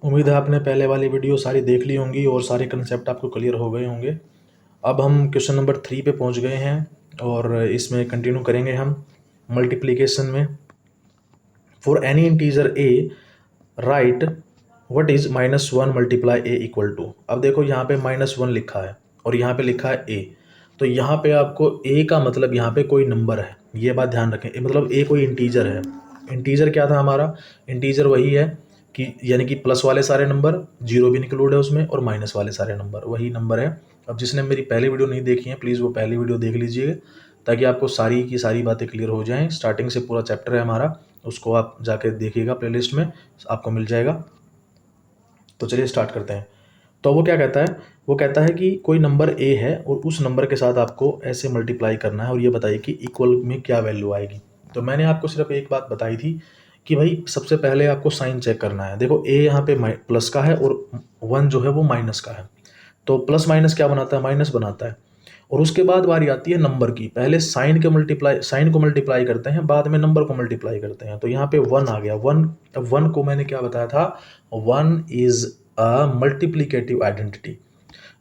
उम्मीद है आपने पहले वाली वीडियो सारी देख ली होंगी और सारे कंसेप्ट आपको क्लियर हो गए होंगे। अब हम क्वेश्चन नंबर 3 पे पहुंच गए हैं और इसमें कंटिन्यू करेंगे हम मल्टीप्लिकेशन में। For any integer a right what is -1 multiply a equal to. अब देखो यहाँ पे -1 लिखा है और यहाँ पे लिखा है ए, तो यहाँ पे आपको ए का मतलब यहाँ पे कोई नंबर है, ये बात ध्यान रखें। मतलब ए कोई इंटीजर है। इंटीजर क्या था हमारा? इंटीजर वही है कि यानी कि प्लस वाले सारे नंबर, जीरो भी इंक्लूड है उसमें, और माइनस वाले सारे नंबर, वही नंबर है। अब जिसने मेरी पहली वीडियो नहीं देखी है प्लीज़ वो पहली वीडियो देख लीजिए ताकि आपको सारी की सारी बातें क्लियर हो जाएं। स्टार्टिंग से पूरा चैप्टर है हमारा, उसको आप जाके देखिएगा, प्लेलिस्ट में आपको मिल जाएगा। तो चलिए स्टार्ट करते हैं। तो वो क्या कहता है? वो कहता है कि कोई नंबर ए है और उस नंबर के साथ आपको ऐसे मल्टीप्लाई करना है और ये बताइए कि इक्वल में क्या वैल्यू आएगी। तो मैंने आपको सिर्फ एक बात बताई थी कि भाई सबसे पहले आपको साइन चेक करना है। देखो ए यहाँ पे प्लस का है और 1 जो है वो माइनस का है, तो प्लस माइनस क्या बनाता है? माइनस बनाता है। और उसके बाद बारी आती है नंबर की। पहले साइन को मल्टीप्लाई करते हैं, बाद में नंबर को मल्टीप्लाई करते हैं। तो यहाँ पे 1 आ गया। 1 को मैंने क्या बताया था? 1 is a multiplicative identity.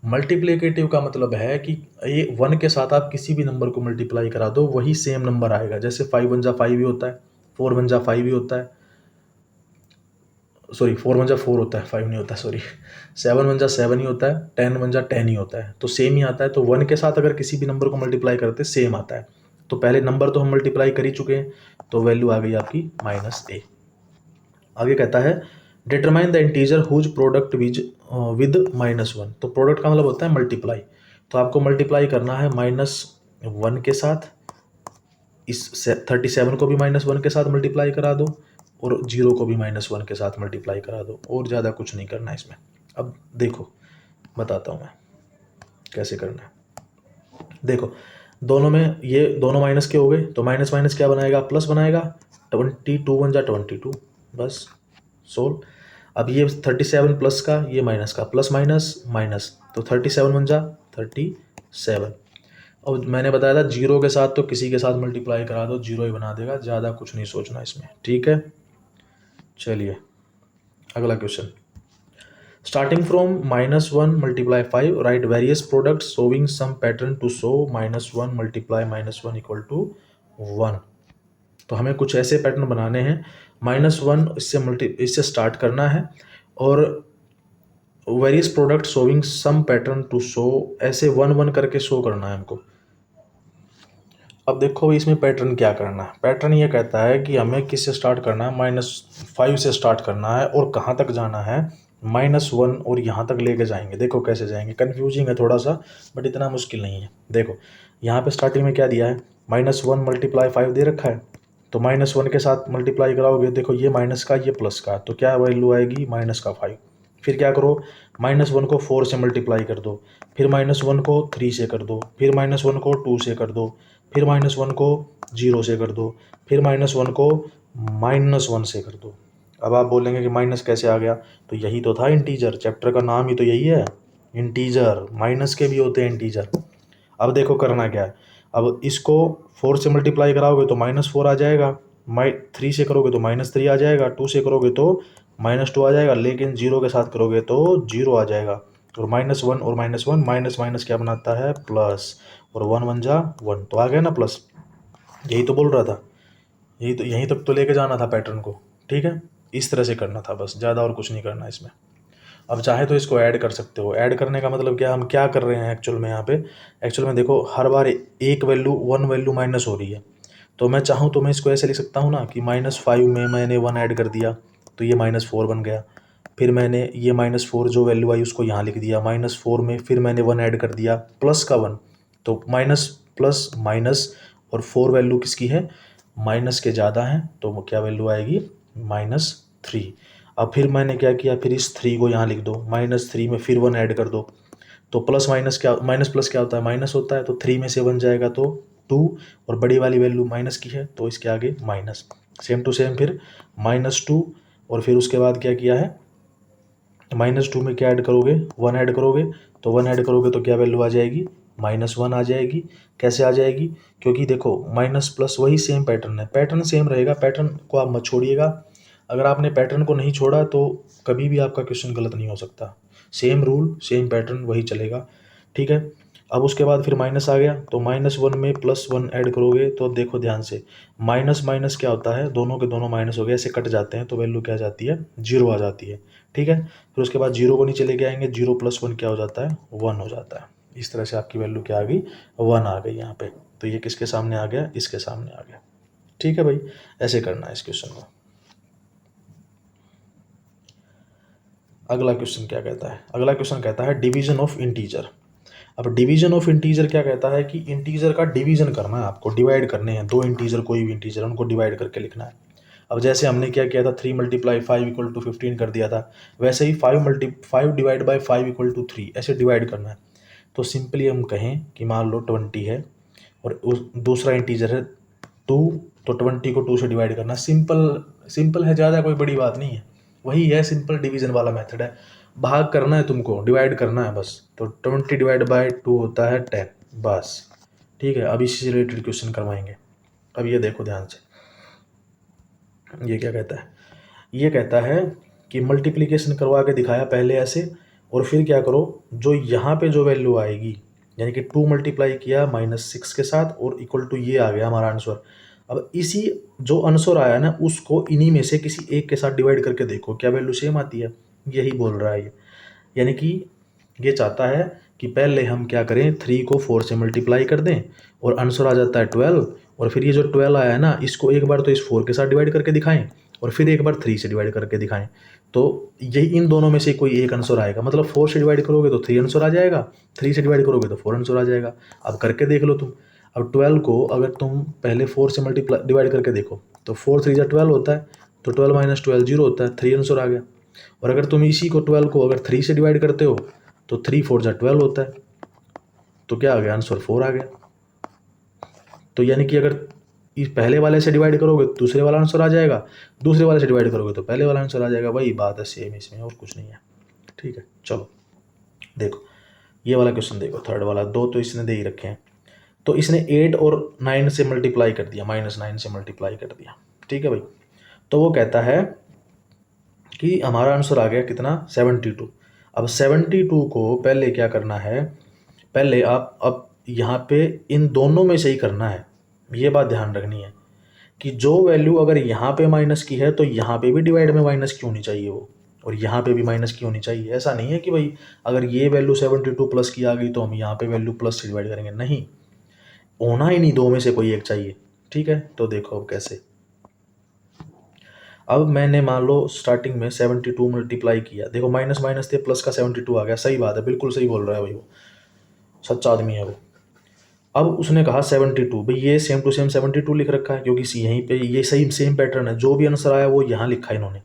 Multiplicative का मतलब है कि ये 1 के साथ आप किसी भी नंबर को मल्टीप्लाई करा दो वही सेम नंबर आएगा। जैसे 5 1 जा 5 ही होता है, 4 1 जा 5 ही होता है, सॉरी 4 1 जा 4 होता है, 5 नहीं होता, सॉरी 7 1 जा 7 ही होता है, 10 1 जा 10 ही होता है, तो सेम ही आता है। तो 1 के साथ अगर किसी भी नंबर को मल्टीप्लाई करते सेम आता है। तो पहले नंबर तो हम मल्टीप्लाई कर ही चुके हैं, तो वैल्यू आ गई आपकी -a। आगे कहता है determine the integer whose product with -1। तो प्रोडक्ट का मतलब होता है मल्टीप्लाई। तो आपको मल्टीप्लाई करना है -1 के साथ, इस 37 को भी -1 के साथ मल्टीप्लाई करा दो और 0 को भी -1 के साथ मल्टीप्लाई करा दो, और ज़्यादा कुछ नहीं करना है इसमें। अब देखो बताता हूँ मैं कैसे करना है। देखो दोनों में ये दोनों माइनस के हो गए, तो माइनस माइनस क्या बनाएगा? प्लस बनाएगा। 22 1 जा 22, बस सोल्व। अब ये 37 प्लस का, ये माइनस का, प्लस माइनस माइनस, तो 37 1 जा 37। और मैंने बताया था जीरो के साथ तो किसी के साथ मल्टीप्लाई करा दो, जीरो ही बना देगा, ज़्यादा कुछ नहीं सोचना इसमें, ठीक है। चलिए अगला question. Starting from -1 multiply 5 right various products showing some pattern to show -1 multiply -1 equal to 1। तो हमें कुछ ऐसे पैटर्न बनाने हैं। -1 इससे स्टार्ट करना है और various product showing some pattern to show, ऐसे 1 1 करके शो करना है हमको। अब देखो इसमें पैटर्न क्या करना है। पैटर्न ये कहता है कि हमें किससे स्टार्ट करना है? -5 से स्टार्ट करना है और कहाँ तक जाना है? -1, और यहाँ तक लेके जाएंगे। देखो कैसे जाएंगे, कन्फ्यूजिंग है थोड़ा सा बट इतना मुश्किल नहीं है। देखो यहाँ पे स्टार्टिंग में क्या दिया है? -1 मल्टीप्लाई 5 दे रखा है, तो -1 के साथ मल्टीप्लाई कराओगे, देखो ये माइनस का ये प्लस का, तो क्या वैल्यू आएगी? -5। फिर क्या करो? -1 को 4 से मल्टीप्लाई कर दो, फिर -1 को 3 से कर दो, फिर -1 को 2 से कर दो, फिर -1 को 0 से कर दो, फिर -1 को -1 से कर दो। अब आप बोलेंगे कि माइनस कैसे आ गया? तो यही तो था इंटीजर, चैप्टर का नाम ही तो यही है, इंटीजर। माइनस के भी होते हैं इंटीजर। अब देखो करना क्या है। अब इसको 4 से मल्टीप्लाई कराओगे तो -4 आ जाएगा, 3 से करोगे तो -3 आ जाएगा, 2 से करोगे तो -2 आ जाएगा, लेकिन 0 के साथ करोगे तो 0 आ जाएगा। और -1 और -1, माइनस माइनस क्या बनाता है? प्लस, और 1 1 जा 1, तो आ गया ना प्लस। यही तो बोल रहा था, यही तो, यहीं तक तो लेके जाना था पैटर्न को, ठीक है। इस तरह से करना था बस, ज़्यादा और कुछ नहीं करना इसमें। अब चाहे तो इसको ऐड कर सकते हो। ऐड करने का मतलब क्या, हम क्या कर रहे हैं एक्चुअल में यहाँ पे? एक्चुअल में देखो हर बार एक वैल्यू, 1 वैल्यू माइनस हो रही है, तो मैं चाहूँ तो मैं इसको ऐसे लिख सकता हूँ ना कि -5 में मैंने 1 ऐड कर दिया तो ये -4 बन गया। फिर मैंने ये -4 जो वैल्यू आई उसको यहाँ लिख दिया, -4 में फिर मैंने 1 ऐड कर दिया, प्लस का 1, तो माइनस प्लस माइनस, और 4 वैल्यू किसकी है? माइनस के ज़्यादा हैं, तो वो क्या वैल्यू आएगी? -3। अब फिर मैंने क्या किया, फिर इस 3 को यहाँ लिख दो, -3 में फिर 1 ऐड कर दो, तो प्लस माइनस क्या, माइनस प्लस क्या होता है? माइनस होता है, तो 3 में से 1 जाएगा तो 2, और बड़ी वाली वैल्यू माइनस की है तो इसके आगे माइनस, सेम टू सेम फिर -2, और फिर उसके बाद क्या किया है? -2 में क्या ऐड करोगे? 1 ऐड करोगे, तो 1 ऐड करोगे तो क्या वैल्यू आ जाएगी? -1 आ जाएगी। कैसे आ जाएगी? क्योंकि देखो माइनस प्लस वही सेम पैटर्न है, पैटर्न सेम रहेगा, पैटर्न को आप मत छोड़िएगा। अगर आपने पैटर्न को नहीं छोड़ा तो कभी भी आपका क्वेश्चन गलत नहीं हो सकता। सेम रूल सेम पैटर्न वही चलेगा, ठीक है। अब उसके बाद फिर माइनस आ गया, तो -1 में +1 ऐड करोगे तो अब देखो ध्यान से, माइनस माइनस क्या होता है, दोनों के दोनों माइनस हो गए, ऐसे कट जाते हैं तो वैल्यू क्या आ जाती है, 0 आ जाती है, ठीक है। फिर उसके बाद 0 को नीचे लेके आएंगे, 0 + 1 क्या हो जाता है, 1 हो जाता है। इस तरह से आपकी वैल्यू क्या आ गई, 1 आ गई यहाँ पे। तो ये किसके सामने आ गया, इसके सामने आ गया, ठीक है भाई। ऐसे करना है इस क्वेश्चन को। अगला क्वेश्चन क्या कहता है, अगला क्वेश्चन कहता है डिवीजन ऑफ इंटीजर। अब डिवीजन ऑफ इंटीजर क्या कहता है कि इंटीजर का डिवीजन करना है आपको, डिवाइड करने हैं दो इंटीजर, कोई भी इंटीजर उनको डिवाइड करके लिखना है। अब जैसे हमने क्या किया था, 3 × 5 = 15 कर दिया था, वैसे ही 5 डिवाइड बाई 5 = 3 ऐसे डिवाइड करना है। तो सिंपली हम कहें कि मान लो 20 है और उस दूसरा इंटीजर है 2, तो 20 को 2 से डिवाइड करना, सिंपल है, ज़्यादा कोई बड़ी बात नहीं है। वही है सिंपल डिवीजन वाला मेथड है, भाग करना है तुमको, डिवाइड करना है बस। तो 20 डिवाइड बाई 2 होता है 10, बस, ठीक है। अब इसी से रिलेटेड क्वेश्चन करवाएंगे। अब ये देखो ध्यान से, ये क्या कहता है, ये कहता है कि मल्टीप्लिकेशन करवा के दिखाया पहले ऐसे, और फिर क्या करो, जो यहाँ पे जो वैल्यू आएगी, यानी कि 2 मल्टीप्लाई किया -6 के साथ और इक्वल टू ये आ गया हमारा आंसर। अब इसी जो आंसर आया ना, उसको इन्हीं में से किसी एक के साथ डिवाइड करके देखो क्या वैल्यू सेम आती है, यही बोल रहा है ये। यानी कि ये चाहता है कि पहले हम क्या करें, 3 को 4 से मल्टीप्लाई कर दें और आंसर आ जाता है 12, और फिर ये जो 12 आया है ना, इसको एक बार तो इस 4 के साथ डिवाइड करके दिखाएं और फिर एक बार 3 से डिवाइड करके दिखाएं। तो यही इन दोनों में से कोई एक आंसर आएगा, मतलब 4 से डिवाइड करोगे तो 3 आंसर आ जाएगा, 3 से डिवाइड करोगे तो 4 आंसर आ जाएगा। अब करके देख लो तुम। अब 12 को अगर तुम पहले 4 से मल्टीप्लाई डिवाइड करके देखो तो 4 3 12 होता है, तो 12 - 12 0 होता है, 3 आंसर आ गया। और अगर तुम इसी को 12 को अगर 3 से डिवाइड करते हो तो 3 4 12 होता है, तो क्या आ गया, आंसर 4 आ गया। तो यानी कि अगर इस पहले वाले से डिवाइड करोगे तो दूसरे वाला आंसर आ जाएगा, दूसरे वाले से डिवाइड करोगे तो पहले वाला आंसर आ जाएगा, वही बात है सेम इसमें, और कुछ नहीं है, ठीक है। चलो देखो ये वाला क्वेश्चन देखो, थर्ड वाला, दो तो इसने दे ही रखे हैं। तो इसने 8 और 9 से मल्टीप्लाई कर दिया, -9 से मल्टीप्लाई कर दिया, ठीक है भाई। तो वो कहता है कि हमारा आंसर आ गया कितना, 72। अब 72 को पहले क्या करना है, पहले आप अब यहाँ पे इन दोनों में से ही करना है, ये बात ध्यान रखनी है कि जो वैल्यू अगर यहाँ पे माइनस की है तो यहाँ पे भी डिवाइड में माइनस क्यों होनी चाहिए वो, और यहाँ पे भी माइनस क्यों होनी चाहिए। ऐसा नहीं है कि भाई अगर ये वैल्यू 72 प्लस की आ गई तो हम यहाँ पे वैल्यू प्लस से डिवाइड करेंगे, नहीं, होना ही नहीं, दो में से कोई एक चाहिए, ठीक है। तो देखो अब कैसे, अब मैंने मान लो स्टार्टिंग में 72 मल्टीप्लाई किया, देखो माइनस माइनस थे, प्लस का 72 आ गया, सही बात है, बिल्कुल सही बोल रहा है भाई, वो सच्चा आदमी है वो। अब उसने कहा 72, भाई ये सेम टू सेम 72 लिख रखा है, क्योंकि यहीं पे ये सही सेम पैटर्न है, जो भी आंसर आया वो यहाँ लिखा है इन्होंने।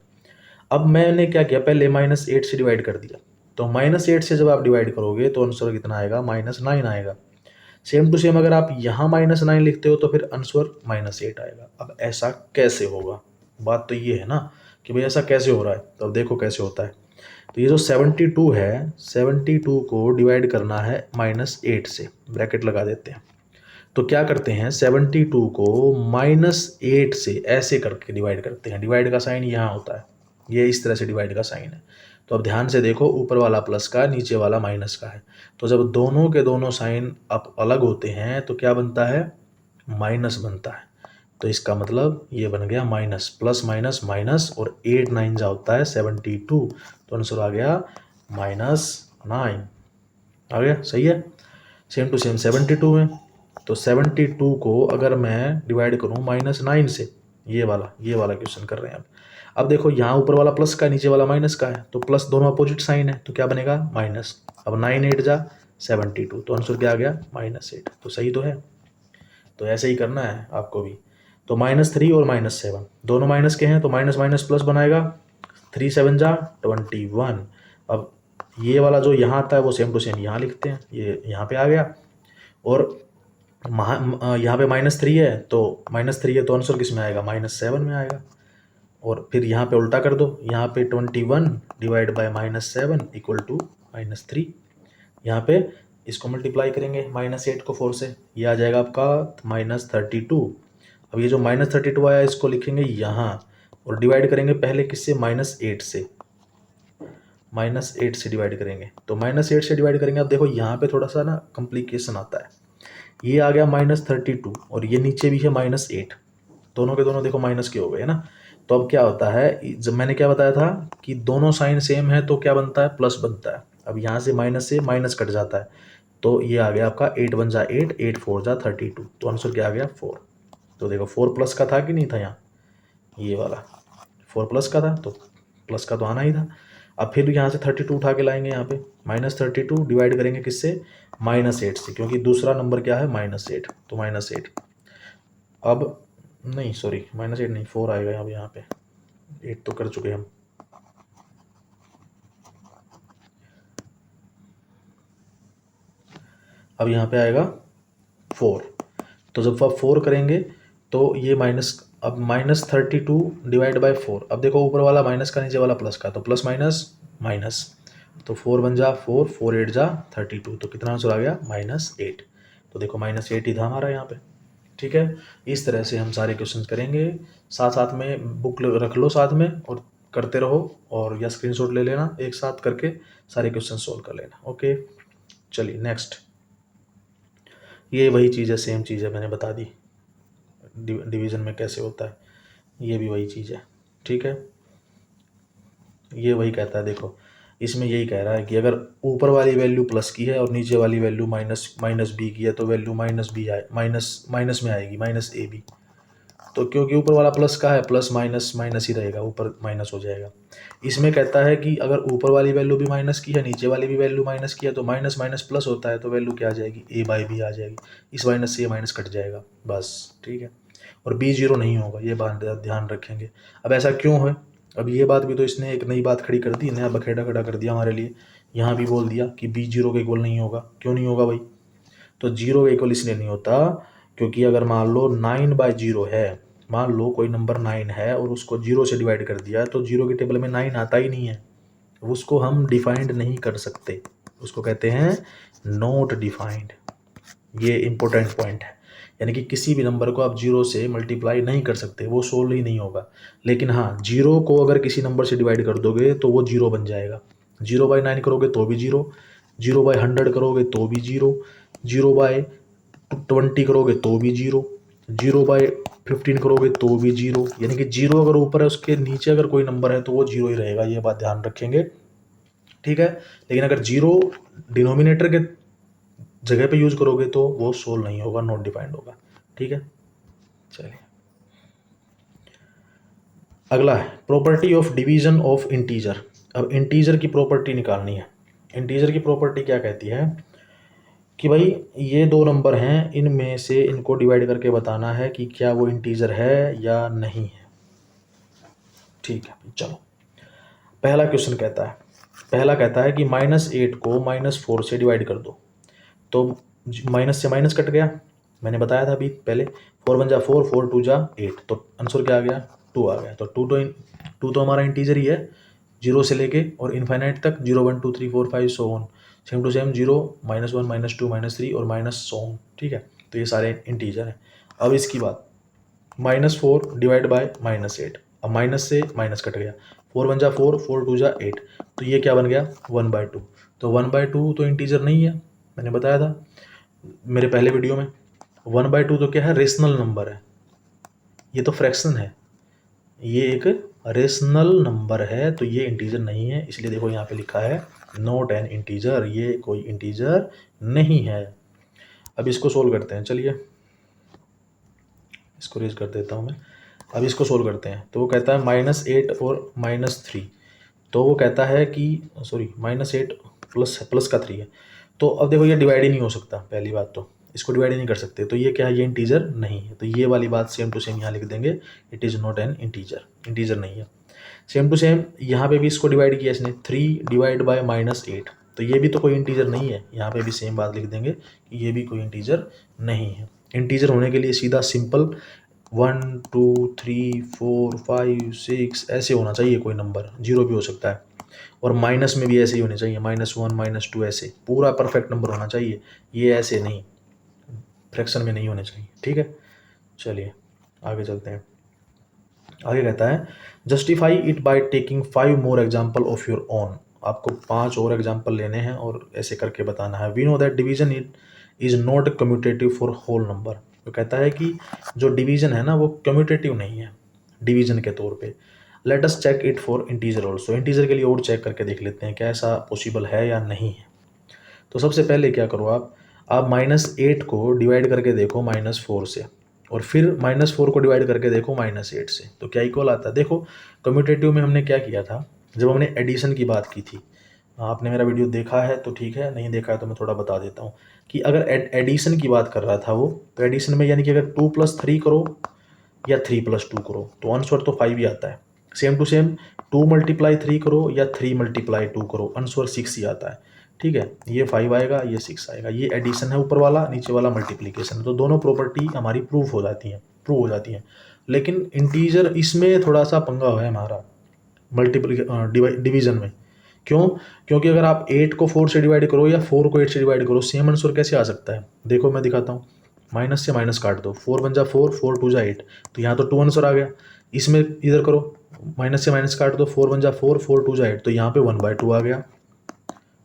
अब मैंने क्या किया, पहले -8 से डिवाइड कर दिया, तो -8 से जब आप डिवाइड करोगे तो आंसर कितना आएगा, -9 आएगा। सेम टू सेम अगर आप यहाँ -9 लिखते हो तो फिर आंसर -8 आएगा। अब ऐसा कैसे होगा, बात तो ये है ना कि भाई ऐसा कैसे हो रहा है, तो अब देखो कैसे होता है। तो ये जो 72 है, 72 को डिवाइड करना है -8 से, ब्रैकेट लगा देते हैं। तो क्या करते हैं, 72 को -8 से ऐसे करके डिवाइड करते हैं, डिवाइड का साइन यहाँ होता है, ये इस तरह से डिवाइड का साइन है। तो अब ध्यान से देखो, ऊपर वाला प्लस का, नीचे वाला माइनस का है, तो जब दोनों के दोनों साइन अब अलग होते हैं तो क्या बनता है, माइनस बनता है। तो इसका मतलब ये बन गया माइनस, प्लस माइनस माइनस, और 8 9 जा होता है 72, तो आंसर आ गया -9 आ गया, सही है। सेम टू सेम 72 में, तो 72 को अगर मैं डिवाइड करूँ -9 से, ये वाला क्वेश्चन कर रहे हैं अब देखो यहाँ ऊपर वाला प्लस का, नीचे वाला माइनस का है, तो प्लस दोनों अपोजिट साइन है, तो क्या बनेगा, माइनस। अब 9 8 जा 72, तो आंसर क्या आ गया, -8, तो सही तो है। तो ऐसे ही करना है आपको भी। तो -3 और -7 दोनों माइनस के हैं, तो माइनस माइनस प्लस बनाएगा, 3 7 जा 21। अब ये वाला जो यहाँ आता है वो सेम टू सेम यहाँ लिखते हैं, ये यहाँ पे आ गया, और यहाँ पे -3 है, तो -3 है तो आंसर किस में आएगा, -7 में आएगा। और फिर यहाँ पे उल्टा कर दो, यहाँ पे 21 डिवाइड बाय -7 इक्वल टू -3, यहाँ पे इसको मल्टीप्लाई करेंगे -8 को 4 से, ये आ जाएगा आपका -32। अब ये जो -32 आया इसको लिखेंगे यहाँ, और डिवाइड करेंगे पहले किससे, -8 से, -8 से डिवाइड करेंगे। तो -8 से डिवाइड करेंगे। अब देखो यहाँ पे थोड़ा सा ना कॉम्प्लिकेशन आता है। ये आ गया -32 और ये नीचे भी है -8, दोनों के दोनों देखो माइनस के हो गए, है ना। तो अब क्या होता है, जब मैंने क्या बताया था कि दोनों साइन सेम है तो क्या बनता है, प्लस बनता है। अब यहाँ से माइनस से माइनस कट जाता है, तो ये आ गया आपका 8 1 जा 8, 8 4 जा 32। तो आंसर क्या आ गया, 4। तो देखो 4 प्लस का था कि नहीं था, यहाँ ये वाला 4 प्लस का था, तो प्लस का तो आना ही था। अब फिर यहाँ से 32 उठा के लाएंगे, यहाँ पे -32 डिवाइड करेंगे किससे, -8 से, क्योंकि दूसरा नंबर क्या है, -8, तो -8। अब नहीं सॉरी, -8 नहीं, 4 आएगा अब यहाँ पे, 8 तो कर चुके हम। अब यहाँ पे आएगा 4। तो जब आप 4 करेंगे तो ये माइनस, अब -32 डिवाइड बाय 4। अब देखो ऊपर वाला माइनस का, नीचे वाला प्लस का, तो प्लस माइनस माइनस, तो 4 1 जा 4, 4 8 जा 32। तो कितना आंसर आ गया, -8। तो देखो -8 ही था हमारा यहाँ पे। ठीक है, इस तरह से हम सारे क्वेश्चन करेंगे। साथ साथ में बुक रख लो साथ में और करते रहो, और या स्क्रीनशॉट ले लेना, एक साथ करके सारे क्वेश्चन सोल्व कर लेना। ओके, चलिए नेक्स्ट। ये वही चीज़ है, सेम चीज़ है, मैंने बता दी डिवीज़न में कैसे होता है, ये भी वही चीज़ है। ठीक है, ये वही कहता है, देखो इसमें यही कह रहा है कि अगर ऊपर वाली वैल्यू प्लस की है और नीचे वाली वैल्यू माइनस बी की है, तो वैल्यू माइनस बी आए, माइनस में आएगी, -ab। तो क्योंकि ऊपर वाला प्लस का है, प्लस माइनस माइनस ही रहेगा, ऊपर माइनस हो जाएगा। इसमें कहता है कि अगर ऊपर वाली वैल्यू भी माइनस की है, नीचे वाली भी वैल्यू माइनस की है, तो माइनस माइनस प्लस होता है, तो वैल्यू क्या आ जाएगी, a/b आ जाएगी। इस माइनस से ये माइनस कट जाएगा बस। ठीक है, और b 0 नहीं होगा, ये बात ध्यान रखेंगे। अब ऐसा क्यों है, अब ये बात भी तो इसने एक नई बात खड़ी कर दी, नया बखेड़ा खड़ा कर दिया हमारे लिए। यहाँ भी बोल दिया कि b 0 के इक्वल नहीं होगा। क्यों नहीं होगा भाई, तो 0 के इक्वल इसलिए नहीं होता क्योंकि अगर मान लो 9/0 है, मान लो कोई नंबर 9 है और उसको 0 से डिवाइड कर दिया, तो 0 के टेबल में 9 आता ही नहीं है, उसको हम डिफाइंड नहीं कर सकते, उसको कहते हैं नॉट डिफाइंड। ये इंपॉर्टेंट पॉइंट है, यानी कि किसी भी नंबर को आप 0 से मल्टीप्लाई नहीं कर सकते, वो सोल्व ही नहीं होगा। लेकिन हाँ, 0 को अगर किसी नंबर से डिवाइड कर दोगे तो वो 0 बन जाएगा। 0/9 करोगे तो भी 0, 0/100 करोगे तो भी 0, 0/20 करोगे तो भी 0, 0/15 करोगे तो भी 0। यानी कि 0 अगर ऊपर है, उसके नीचे अगर कोई नंबर है तो वो 0 ही रहेगा, ये बात ध्यान रखेंगे। ठीक है, लेकिन अगर 0 डिनोमिनेटर के जगह पे यूज करोगे तो वो सोल्व नहीं होगा, नॉट डिफाइंड होगा। ठीक है, चलिए अगला है property of division of integer. अब इंटीजर की प्रॉपर्टी निकालनी है। इंटीजर की प्रॉपर्टी क्या कहती है कि भाई ये दो नंबर हैं, इनमें से इनको डिवाइड करके बताना है कि क्या वो इंटीजर है या नहीं है। ठीक है, चलो पहला क्वेश्चन कहता है, पहला कहता है कि -8 को -4 से डिवाइड कर दो। तो माइनस से माइनस कट गया, मैंने बताया था अभी पहले, 4 1 जा 4, 4 2 जा 8, तो आंसर क्या आ गया, 2 आ गया। तो 2 तो हमारा इंटीजर ही है, 0 से लेके और इन्फाइनाइट तक, 0 1 2 3 4 5 so on, same to same 0 -1 -2 -3 और माइनस सो ऑन। ठीक है, तो ये सारे इंटीजर हैं। अब इसकी बात, -4 डिवाइड बाय -8, अब माइनस से माइनस कट गया, 4 1 जा 4, 4 2 जा 8, तो ये क्या बन गया, 1/2। तो 1/2 तो इंटीजर नहीं है, मैंने बताया था मेरे पहले वीडियो में। 1/2 तो क्या है, रेशनल नंबर है, ये तो फ्रैक्शन है, ये एक रेशनल नंबर है, तो ये इंटीजर नहीं है। इसलिए देखो यहाँ पे लिखा है नॉट एन इंटीजर, ये कोई इंटीजर नहीं है। अब इसको सोल्व करते हैं, चलिए इसको रेज कर देता हूँ मैं। अब इसको सोल्व करते हैं, तो वो कहता है -8 और -3, तो वो कहता है कि सॉरी -8 प्लस का 3 है। तो अब देखो ये डिवाइड ही नहीं हो सकता, पहली बात तो इसको डिवाइड ही नहीं कर सकते, तो ये क्या है, ये इंटीजर नहीं है। तो ये वाली बात सेम टू सेम यहाँ लिख देंगे, it is not an integer, integer नहीं है। सेम टू सेम यहाँ पे भी इसको डिवाइड किया इसने, 3 डिवाइड बाय -8, तो ये भी तो कोई इंटीजर नहीं है, यहाँ पे भी सेम बात लिख देंगे कि ये भी कोई इंटीजर नहीं है। इंटीजर होने के लिए सीधा सिंपल 1 2 3 4 5 6 ऐसे होना चाहिए, कोई नंबर 0 भी हो सकता है, और माइनस में भी ऐसे ही होने चाहिए, -1 -2 ऐसे पूरा परफेक्ट नंबर होना चाहिए, ये ऐसे नहीं, फ्रैक्शन में नहीं होने चाहिए। ठीक है, चलिए आगे चलते हैं। आगे कहता है justify it by taking 5 more example of your own. आपको 5 और एग्जाम्पल लेने हैं और ऐसे करके बताना है। We know that division it is not commutative for whole number. तो कहता है कि जो डिवीजन है ना वो कम्यूटेटिव नहीं है डिवीजन के तौर पे। Let us check it for integer also. Integer के लिए और चेक करके देख लेते हैं क्या ऐसा पॉसिबल है या नहीं है। तो सबसे पहले क्या करो आप -8 को डिवाइड करके देखो -4 से, और फिर -4 को डिवाइड करके देखो -8 से, तो क्या इक्वल आता है। देखो कम्यूटेटिव में हमने क्या किया था जब हमने एडिशन की बात की थी। आपने मेरा वीडियो देखा है तो ठीक है, नहीं देखा है तो मैं थोड़ा बता देता हूँ कि अगर एडिशन की बात कर रहा था वो, तो एडिशन में यानी कि अगर 2 + 3 करो या 3 + 2 करो तो आंसर तो 5 ही आता है। सेम टू सेम 2 × 3 करो या 3 × 2 करो आंसर 6 ही आता है। ठीक है, ये 5 आएगा, ये 6 आएगा। ये एडिशन है ऊपर वाला, नीचे वाला मल्टीप्लिकेशन है। तो दोनों प्रॉपर्टी हमारी प्रूव हो जाती हैं। लेकिन इंटीजर इसमें थोड़ा सा पंगा है हमारा डिवीजन में। क्यों? क्योंकि अगर आप 8 को 4 से डिवाइड करो या 4 को 8 से डिवाइड करो, सेम आंसर कैसे आ सकता है। देखो मैं दिखाता हूँ, माइनस से माइनस काट दो, 4 × 4, 4 × 2 = 8, तो यहाँ तो 2 आंसर आ गया। इसमें इधर करो, माइनस से माइनस काट दो, 4 × 4, 4 × 2 = 8, तो यहाँ पे 1/2 आ गया।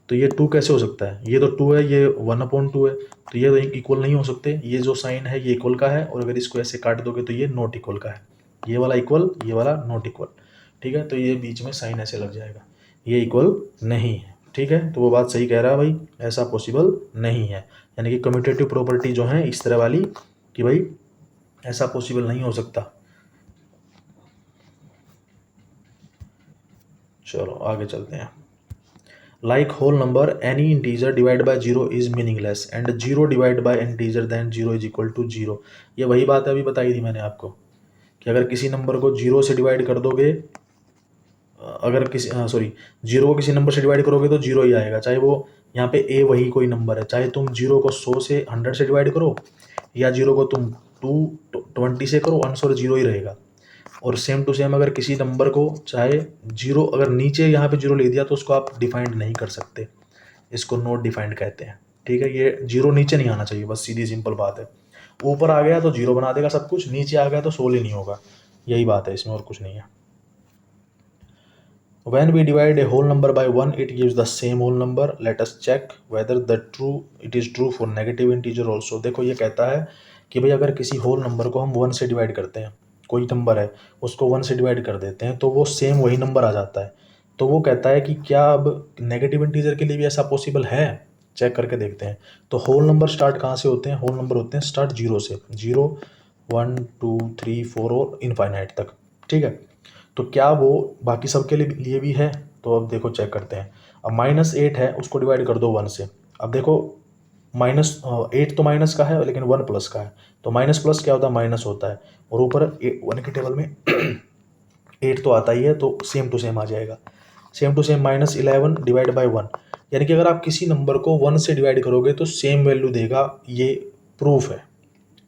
तो ये 2 कैसे हो सकता है, ये तो 2 है, ये 1/2 है, तो ये तो इक्वल नहीं हो सकते। ये जो साइन है ये इक्वल का है, और अगर इसको ऐसे काट दोगे तो ये नॉट इक्वल का है। ये वाला इक्वल, ये वाला नॉट इक्वल। ठीक है, तो ये बीच में साइन ऐसे लग जाएगा, ये इक्वल नहीं है। ठीक है, तो वो बात सही कह रहा है भाई, ऐसा पॉसिबल नहीं है। यानी कि कम्यूटेटिव प्रॉपर्टी जो है इस तरह वाली कि भाई ऐसा पॉसिबल नहीं हो सकता। चलो आगे चलते हैं। Like whole number, any integer divided by 0 is meaningless and 0 divided by integer then 0 is equal to 0। ये वही बात अभी बताई थी मैंने आपको कि अगर किसी नंबर को 0 से डिवाइड कर दोगे, अगर किसी जीरो को किसी नंबर से डिवाइड करोगे तो 0 ही आएगा, चाहे वो यहाँ पे ए वही कोई नंबर है। चाहे तुम 0 को 100 से 100 से डिवाइड करो या 0 को तुम 220 से करो, आंसर 0 ही रहेगा। और सेम टू सेम अगर किसी नंबर को चाहे 0, अगर नीचे यहाँ पे 0 लिख दिया तो उसको आप डिफाइंड नहीं कर सकते, इसको नॉट डिफाइंड कहते हैं। ठीक है, ये 0 नीचे नहीं आना चाहिए, बस सीधी सिंपल बात है। ऊपर आ गया तो 0 बना देगा सब कुछ, नीचे आ गया तो 100 ही नहीं होगा। यही बात है इसमें, और कुछ नहीं है। When we divide a whole number by 1, it gives the same whole number. Let us check whether it is true for negative integer also। देखो ये कहता है कि भाई अगर किसी होल नंबर को हम 1 से डिवाइड करते हैं, कोई नंबर है उसको 1 से डिवाइड कर देते हैं तो वो सेम वही नंबर आ जाता है। तो वो कहता है कि क्या अब नेगेटिव इंटीजर के लिए भी ऐसा पॉसिबल है, चेक करके देखते हैं। तो होल नंबर स्टार्ट कहाँ से होते हैं, होल नंबर होते हैं स्टार्ट 0 से, 0 1 2 3 4 और इनफाइनाइट तक। ठीक है, तो क्या वो बाकी सब के लिए भी है। तो अब देखो चेक करते हैं। अब -8 है, उसको डिवाइड कर दो 1 से। अब देखो -8 तो माइनस का है लेकिन 1 प्लस का है, तो माइनस प्लस क्या होता है, माइनस होता है। और ऊपर 1 के टेबल में 8 तो आता ही है, तो सेम टू सेम आ जाएगा। Same to same -11 divide by 1, यानी कि अगर आप किसी नंबर को 1 से डिवाइड करोगे तो सेम वैल्यू देगा, ये प्रूफ है।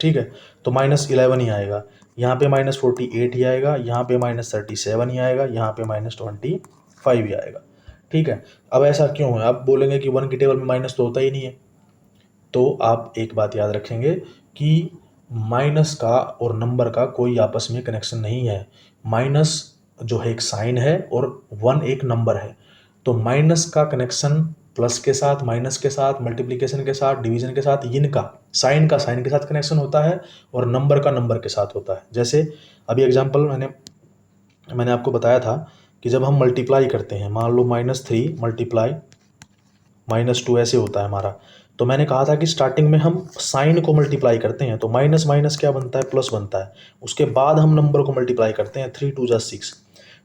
ठीक है, तो -11 ही आएगा, यहाँ पे -48 ही आएगा, यहाँ पे -37 ही आएगा, यहाँ पे -25 ही आएगा। ठीक है, अब ऐसा क्यों है। आप बोलेंगे कि 1 की टेबल में माइनस तो होता ही नहीं है। तो आप एक बात याद रखेंगे कि माइनस का और नंबर का कोई आपस में कनेक्शन नहीं है। माइनस जो है एक साइन है और 1 एक नंबर है। तो माइनस का कनेक्शन प्लस के साथ, माइनस के साथ, मल्टीप्लिकेशन के साथ, डिवीजन के साथ, इनका साइन का साइन के साथ कनेक्शन होता है और नंबर का नंबर के साथ होता है। जैसे अभी एग्जांपल मैंने आपको बताया था कि जब हम मल्टीप्लाई करते हैं, मान लो -3 मल्टीप्लाई -2 ऐसे होता है हमारा। तो मैंने कहा था कि स्टार्टिंग में हम साइन को मल्टीप्लाई करते हैं तो माइनस माइनस क्या बनता है, प्लस बनता है। उसके बाद हम नंबर को मल्टीप्लाई करते हैं, 3 × 2 = 6।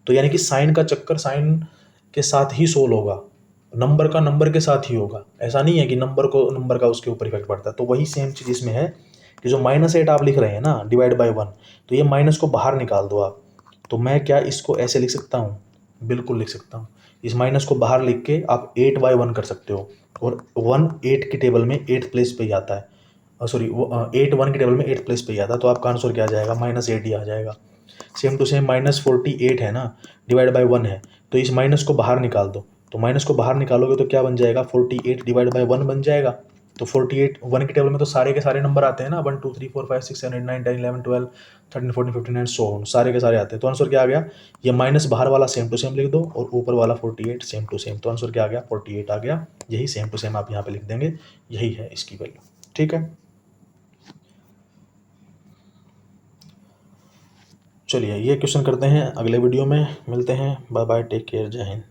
तो यानी कि साइन का चक्कर साइन के साथ ही सोल्व होगा, नंबर का नंबर के साथ ही होगा। ऐसा नहीं है कि नंबर को नंबर का उसके ऊपर इफेक्ट पड़ता है। तो वही सेम चीज़ इसमें है कि जो -8 आप लिख रहे हैं ना डिवाइड बाई 1, तो ये माइनस को बाहर निकाल दो आप। तो मैं क्या इसको ऐसे लिख सकता हूँ, बिल्कुल लिख सकता हूँ। इस माइनस को बाहर लिख के आप 8/1 कर सकते हो, और 1 8 की टेबल में 8th प्लेस पे ही आता है। सॉरी, 8 1 की टेबल में 8th प्लेस पे ही आता है, तो आपका आंसर क्या आ जाएगा, -8 ही आ जाएगा। सेम टू सेम -48 है ना, डिवाइड बाई 1 है, तो इस माइनस को बाहर निकाल दो। तो माइनस को बाहर निकालोगे तो क्या बन जाएगा, 48 डिवाइड बाई 1 बन जाएगा। तो 48 वन की टेबल में तो सारे के सारे नंबर आते हैं ना, 1 2 3 4 5 6 7 8 9 10 11 12 13 14 15 एंड सो ऑन, सारे के सारे आते हैं। तो आंसर क्या आ गया, ये माइनस बाहर वाला सेम टू सेम लिख दो और ऊपर वाला 48 सेम टू सेम। तो आंसर क्या आ गया, 48 आ गया। यही सेम टू सेम आप यहाँ पे लिख देंगे, यही है इसकी वैल्यू। ठीक है, चलिए ये क्वेश्चन करते हैं, अगले वीडियो में मिलते हैं। बाय बाय, टेक केयर, जय हिंद।